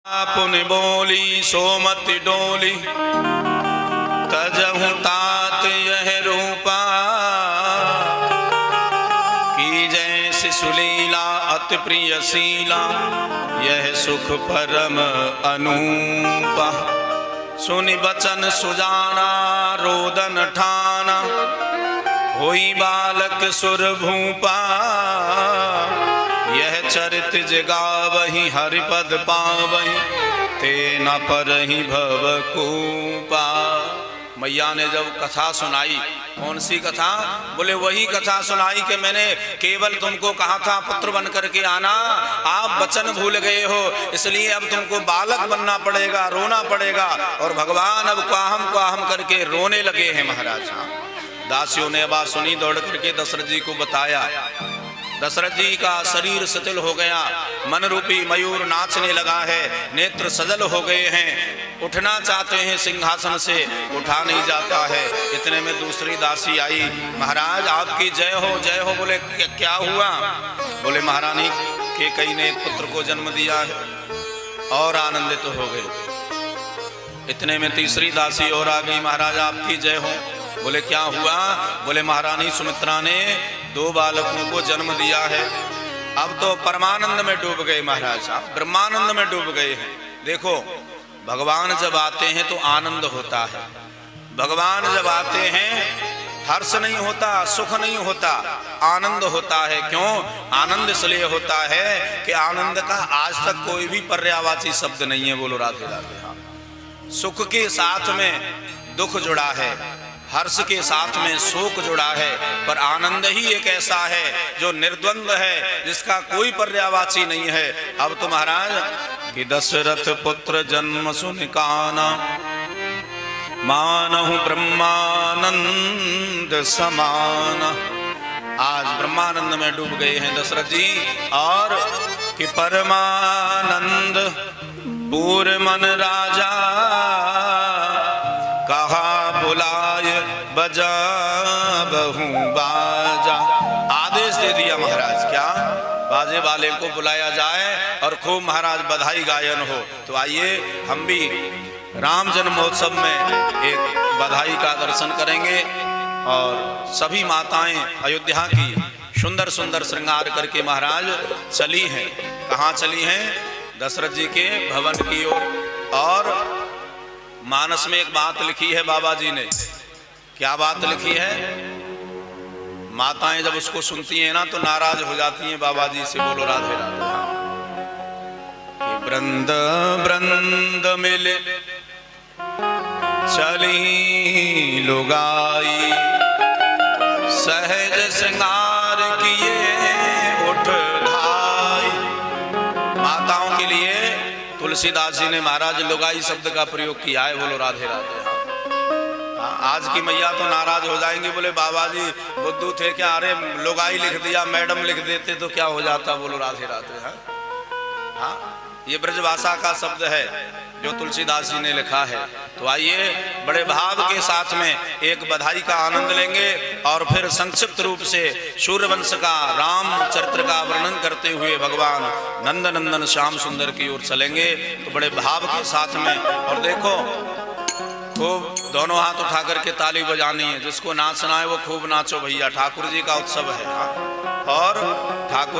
पुन बोली सोमति डोली, तजहु तात यह रूपा। की जैसी सुलीला अति प्रिय शीला, यह सुख परम अनूपा। सुनि बचन सुजाना रोदन ठाना, होई बालक सुर भूपा। यह चरित जगावहि हरिपद पावहि, ते न परहि भव कूपा। मैया ने जब कथा सुनाई, कौन सी कथा? बोले वही कथा सुनाई कि मैंने केवल तुमको कहा था पुत्र बन करके आना, आप वचन भूल गए हो, इसलिए अब तुमको बालक बनना पड़ेगा, रोना पड़ेगा। और भगवान अब क्वाहम करके रोने लगे हैं महाराज। दासियों ने बात सुनी, दौड़ करके दशरथ जी को बताया। दशरथ जी का शरीर शिथिल हो गया, मन रूपी मयूर नाचने लगा है, नेत्र सजल हो गए हैं, उठना चाहते हैं सिंहासन से, उठा नहीं जाता है। इतने में दूसरी दासी आई, महाराज आपकी जय हो जय हो। बोले क्या हुआ? बोले महारानी कैकेयी ने एक पुत्र को जन्म दिया है, और आनंदित हो गए। इतने में तीसरी दासी और आ गई, महाराज आपकी जय हो। बोले क्या हुआ? बोले महारानी सुमित्रा ने 2 बालकों को जन्म दिया है। अब तो परमानंद में डूब गए महाराज साहब, ब्रह्मानंद में डूब गए हैं। देखो भगवान जब आते हैं तो आनंद होता है, भगवान जब आते हैं हर्ष नहीं होता, सुख नहीं होता, आनंद होता है। क्यों आनंद? इसलिए होता है कि आनंद का आज तक कोई भी पर्यायवाची शब्द नहीं है। बोलो राधे राधे। सुख के साथ में दुख जुड़ा है, हर्ष के साथ में शोक जुड़ा है, पर आनंद ही एक ऐसा है जो निर्द्वंद है, जिसका कोई पर्यायवाची नहीं है। अब तो महाराज कि दशरथ पुत्र जन्म सुनि काना, मानहु ब्रह्मानंद समान। आज ब्रह्मानंद में डूब गए हैं दशरथ जी। और कि परमानंद पूर मन राजा, कहा बुलाय बजा बहु बाजा। आदेश दे दिया महाराज, क्या बाजे वाले को बुलाया जाए और खूब महाराज बधाई गायन हो। तो आइए हम भी राम जन्मोत्सव में एक बधाई का दर्शन करेंगे। और सभी माताएं अयोध्या की सुंदर सुंदर श्रृंगार करके महाराज चली हैं। कहाँ चली हैं? दशरथ जी के भवन की ओर। और मानस में एक बात लिखी है बाबा जी ने। क्या बात लिखी है? माताएं जब उसको सुनती हैं ना तो नाराज हो जाती हैं बाबा जी से। बोलो राधे राधे। कि वृंद वृंद मिले चली लुगाई, सहज श्रृंगार किए उठ धाई। माताओं के लिए तुलसीदास जी ने महाराज लुगाई शब्द का प्रयोग किया है। बोलो राधे राधे। आज की मैया तो नाराज हो जाएंगी, बोले बाबा जी बुद्धू थे क्या? अरे लुगाई लिख दिया, मैडम लिख देते तो क्या हो जाता? बोलो राधे राधे। हाँ, ये ब्रजभाषा का शब्द है जो तुलसीदास जी ने लिखा है। तो आइए बड़े भाव के साथ में एक बधाई का आनंद लेंगे और फिर संक्षिप्त रूप से सूर्यवंश का राम चरित्र का वर्णन करते हुए भगवान नंद नंदन श्याम सुंदर की ओर चलेंगे। तो बड़े भाव के साथ में, और देखो खूब दोनों हाथ उठा करके ताली बजानी है। जिसको नाचना है वो खूब नाचो भैया, ठाकुर जी का उत्सव है। और ठाकुर